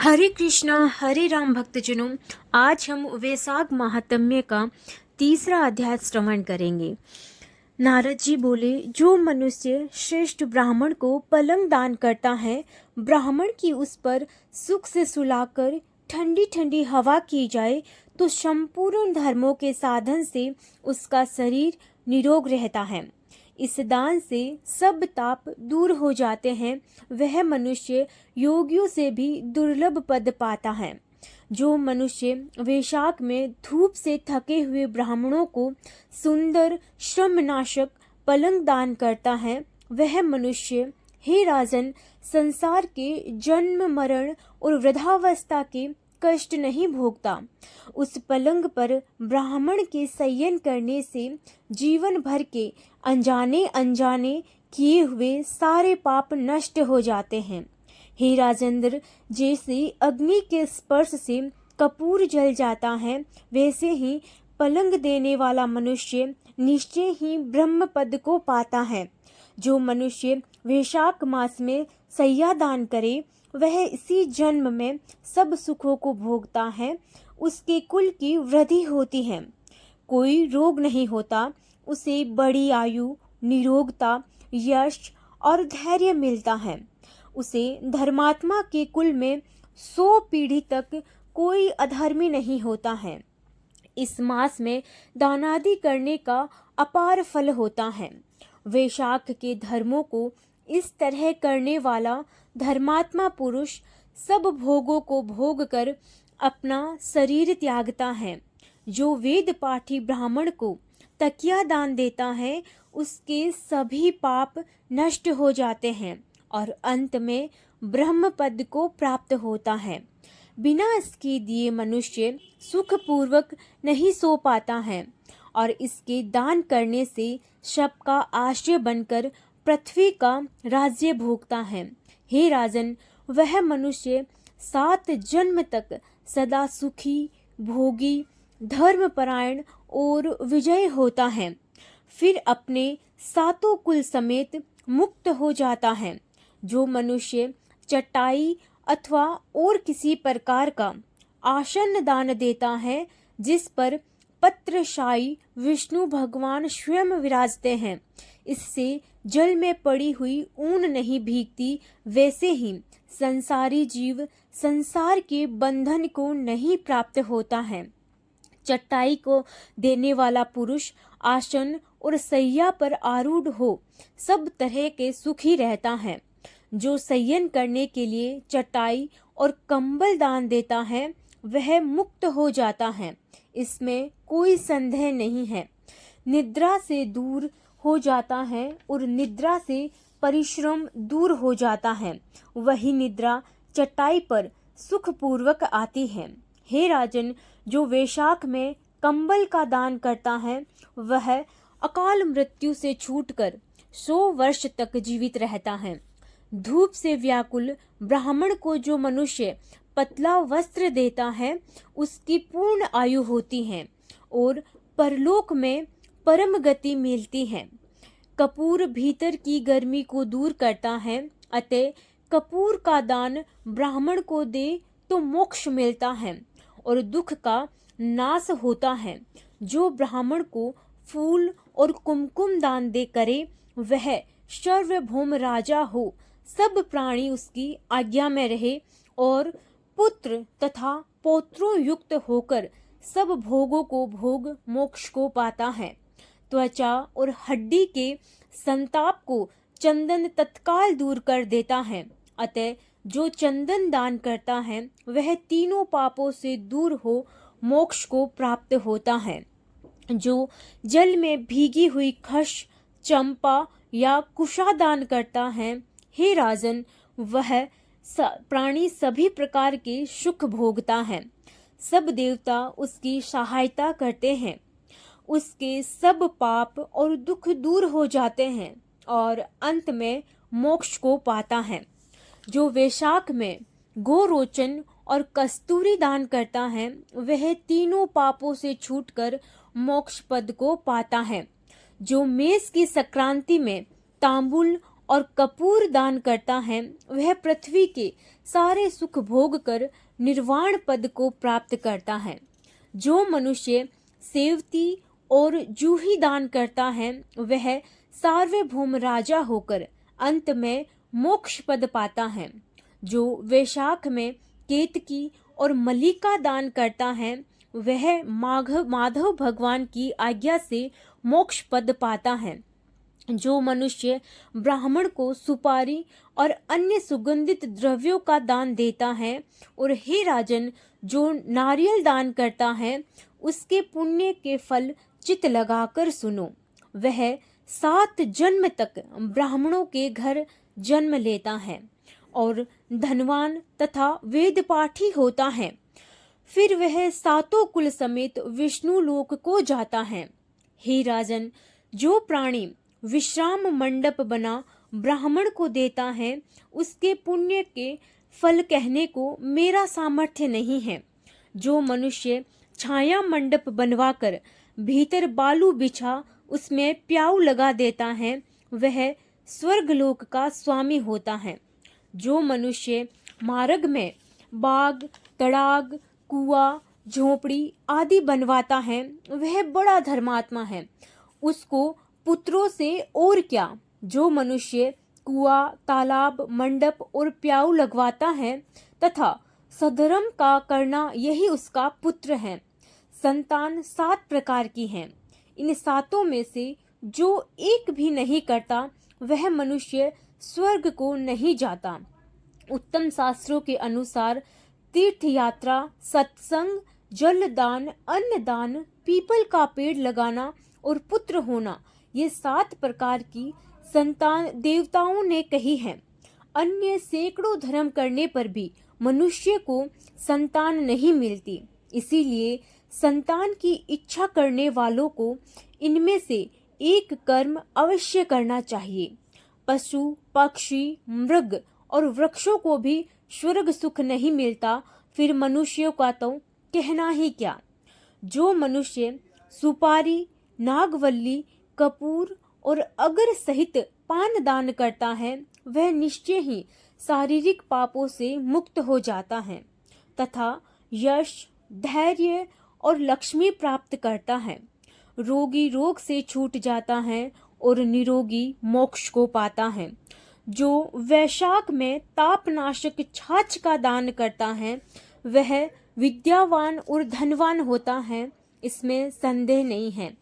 हरे कृष्णा हरे राम भक्तजनों, आज हम वैशाख महात्म्य का तीसरा अध्याय श्रवण करेंगे। नारद जी बोले, जो मनुष्य श्रेष्ठ ब्राह्मण को पलंग दान करता है, ब्राह्मण की उस पर सुख से सुलाकर ठंडी ठंडी हवा की जाए तो संपूर्ण धर्मों के साधन से उसका शरीर निरोग रहता है। इस दान से सब ताप दूर हो जाते हैं। वह मनुष्य योगियों से भी दुर्लभ पद पाता है। जो मनुष्य वैशाख में धूप से थके हुए ब्राह्मणों को सुंदर श्रमनाशक पलंग दान करता है, वह मनुष्य, हे राजन, संसार के जन्म मरण और वृद्धावस्था के कष्ट नहीं भोगता। उस पलंग पर ब्राह्मण के शयन करने से जीवन भर के अनजाने अनजाने किए हुए सारे पाप नष्ट हो जाते हैं। हे राजेंद्र, जैसे अग्नि के स्पर्श से कपूर जल जाता है, वैसे ही पलंग देने वाला मनुष्य निश्चय ही ब्रह्म पद को पाता है। जो मनुष्य वैशाख मास में शय्या दान करे, वह इसी जन्म में सब सुखों को भोगता है। उसके कुल की वृद्धि होती है, कोई रोग नहीं होता, उसे बड़ी आयु, निरोगता, यश और धैर्य मिलता है। उसे धर्मात्मा के कुल में 100 पीढ़ी तक कोई अधर्मी नहीं होता है। इस मास में दानादि करने का अपार फल होता है। वैशाख के धर्मों को इस तरह करने वाला धर्मात्मा पुरुष सब भोगों को भोग कर अपना शरीर त्यागता है। जो वेद पाठी ब्राह्मण को तकिया दान देता है, उसके सभी पाप नष्ट हो जाते हैं और अंत में ब्रह्म पद को प्राप्त होता है। बिना इसके दिए मनुष्य सुखपूर्वक नहीं सो पाता है और इसके दान करने से सबका आश्रय बनकर पृथ्वी का राज्य भोगता है। हे राजन, वह मनुष्य 7 जन्म तक सदा सुखी, भोगी, धर्मपरायण और विजय होता है। फिर अपने 7 कुल समेत मुक्त हो जाता है। जो मनुष्य चटाई अथवा और किसी प्रकार का आसन दान देता है, जिस पर पत्रशायी विष्णु भगवान स्वयं विराजते हैं, इससे जल में पड़ी हुई ऊन नहीं भीगती, वैसे ही संसारी जीव संसार के बंधन को नहीं प्राप्त होता है। चटाई को देने वाला पुरुष आसन और सैया पर आरूढ़ हो सब तरह के सुखी रहता है। जो शयन करने के लिए चटाई और कंबल दान देता है, वह मुक्त हो जाता है, इसमें कोई संदेह नहीं है। निद्रा से दूर हो जाता है और निद्रा से परिश्रम दूर हो जाता है। वही निद्रा चटाई पर सुखपूर्वक आती है। हे राजन, जो वैशाख में कंबल का दान करता है, वह अकाल मृत्यु से छूटकर 100 वर्ष तक जीवित रहता है। धूप से व्याकुल ब्राह्मण को जो मनुष्य पतला वस्त्र देता है, उसकी पूर्ण आयु होती है और परलोक में परम गति मिलती है। कपूर भीतर की गर्मी को दूर करता है, अतः कपूर का दान ब्राह्मण को दे तो मोक्ष मिलता है और दुख का नाश होता है। जो ब्राह्मण को फूल और कुमकुम दान दे करे, वह सर्वभौम राजा हो, सब प्राणी उसकी आज्ञा में रहे और पुत्र तथा पौत्रों युक्त होकर सब भोगों को भोग मोक्ष को पाता है। त्वचा और हड्डी के संताप को चंदन तत्काल दूर कर देता है। अतः जो चंदन दान करता है, वह तीनों पापों से दूर हो मोक्ष को प्राप्त होता है। जो जल में भीगी हुई खश, चंपा या कुशा दान करता है, हे राजन, वह प्राणी सभी प्रकार के सुख भोगता है। सब देवता उसकी सहायता करते हैं, उसके सब पाप और दुख दूर हो जाते हैं और अंत में मोक्ष को पाता है। जो वैशाख में गोरोचन और कस्तूरी दान करता है, वह तीनों पापों से छूटकर मोक्ष पद को पाता है। जो मेष की संक्रांति में तांबुल और कपूर दान करता है वह पृथ्वी के सारे सुख भोग कर निर्वाण पद को प्राप्त करता है। जो मनुष्य सेवती और जूही दान करता है वह सार्वभौम राजा होकर अंत में मोक्ष पद पाता है। जो वैशाख में केतकी और मल्लिका दान करता है वह माधव भगवान की आज्ञा से मोक्ष पद पाता है। जो मनुष्य ब्राह्मण को सुपारी और अन्य सुगंधित द्रव्यों का दान देता है, और हे राजन, जो नारियल दान करता है उसके पुण्य के फल चित लगाकर सुनो। वह 7 जन्म तक ब्राह्मणों के घर जन्म लेता है और धनवान तथा वेद पाठी होता है। फिर वह 7 कुल समेत विष्णु लोक को जाता है। हे राजन, जो प्राणी विश्राम मंडप बना ब्राह्मण को देता है उसके पुण्य के फल कहने को मेरा सामर्थ्य नहीं है। जो मनुष्य छाया मंडप बनवाकर भीतर बालू बिछा उसमें प्याऊ लगा देता है वह स्वर्गलोक का स्वामी होता है। जो मनुष्य मार्ग में बाग, तड़ाग, कुआं, झोपड़ी आदि बनवाता है वह बड़ा धर्मात्मा है, उसको पुत्रों से और क्या। जो मनुष्य कुआं, तालाब, मंडप और प्याऊ लगवाता है तथा सधर्म का करना यही उसका पुत्र है। संतान 7 प्रकार की हैं। इन 7 में से जो एक भी नहीं करता वह मनुष्य स्वर्ग को नहीं जाता। उत्तम शास्त्रों के अनुसार तीर्थ यात्रा, सत्संग, जल दान, अन्न दान, पीपल का पेड़ लगाना और पुत्र होना, ये 7 प्रकार की संतान देवताओं ने कही है। अन्य सैकड़ों धर्म करने पर भी मनुष्य को संतान नहीं मिलती। इसीलिए संतान की इच्छा करने वालों को इनमें से एक कर्म अवश्य करना चाहिए। पशु, पक्षी, मृग और वृक्षों को भी स्वर्ग सुख नहीं मिलता, फिर मनुष्यों का तो कहना ही क्या। जो मनुष्य सुपारी, नागवल्ली, कपूर और अगर सहित पान दान करता है वह निश्चय ही शारीरिक पापों से मुक्त हो जाता है तथा यश, धैर्य और लक्ष्मी प्राप्त करता है। रोगी रोग से छूट जाता है और निरोगी मोक्ष को पाता है। जो वैशाख में तापनाशक छाछ का दान करता है वह विद्यावान और धनवान होता है, इसमें संदेह नहीं है,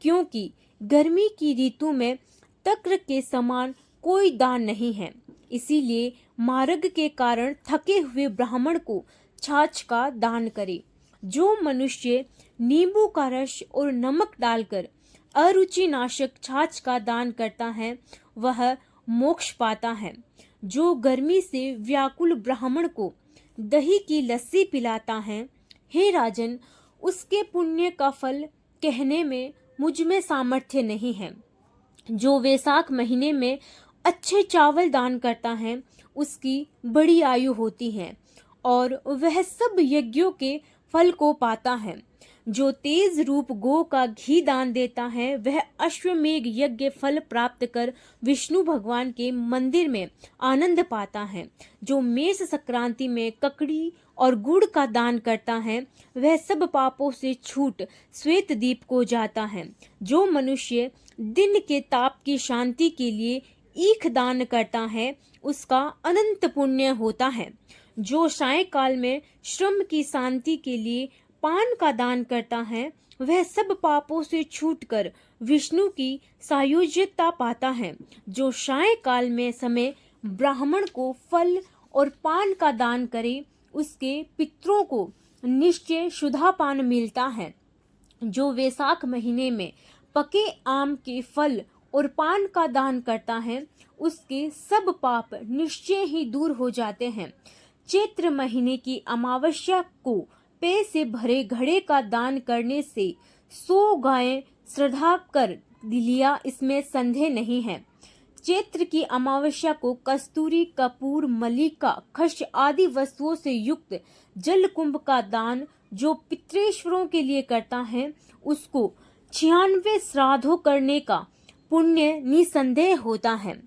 क्योंकि गर्मी की ऋतु में तक्र के समान कोई दान नहीं है। इसीलिए मार्ग के कारण थके हुए ब्राह्मण को छाछ का दान करे। जो मनुष्य नींबू का रस और नमक डालकर अरुचि नाशक छाछ का दान करता है वह मोक्ष पाता है। जो गर्मी से व्याकुल ब्राह्मण को दही की लस्सी पिलाता है, हे राजन, उसके पुण्य का फल कहने में मुझ में सामर्थ्य नहीं है। जो वैशाख महीने में अच्छे चावल दान करता है उसकी बड़ी आयु होती है और वह सब यज्ञों के फल को पाता है। जो तेज रूप गो का घी दान देता है वह अश्वमेघ यज्ञ फल प्राप्त कर विष्णु भगवान के मंदिर में आनंद पाता है। जो मेष संक्रांति में ककड़ी और गुड़ का दान करता है वह सब पापों से छूट श्वेत दीप को जाता है। जो मनुष्य दिन के ताप की शांति के लिए ईख दान करता है उसका अनंत पुण्य होता है। जो सायंकाल में श्रम की शांति के लिए पान का दान करता है वह सब पापों से छूटकर विष्णु की सायुज्यता पाता है। जो सायंकाल में समय ब्राह्मण को फल और पान का दान करे उसके पितरों को निश्चय शुद्धा पान मिलता है। जो वैशाख महीने में पके आम के फल और पान का दान करता है उसके सब पाप निश्चय ही दूर हो जाते हैं। चैत्र महीने की अमावस्या को पेय से भरे घड़े का दान करने से 100 गायें श्रद्धा कर लिया, इसमें संदेह नहीं है। चैत्र की अमावस्या को कस्तूरी, कपूर, मल्लिका, खश आदि वस्तुओं से युक्त जल कुंभ का दान जो पितृेश्वरों के लिए करता है उसको 96 श्राद्धों करने का पुण्य निसंदेह होता है।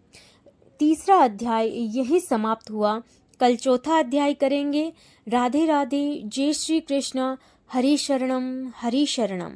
तीसरा अध्याय यही समाप्त हुआ। कल चौथा अध्याय करेंगे। राधे राधे। जय श्री कृष्ण। हरि शरणम हरि शरणम।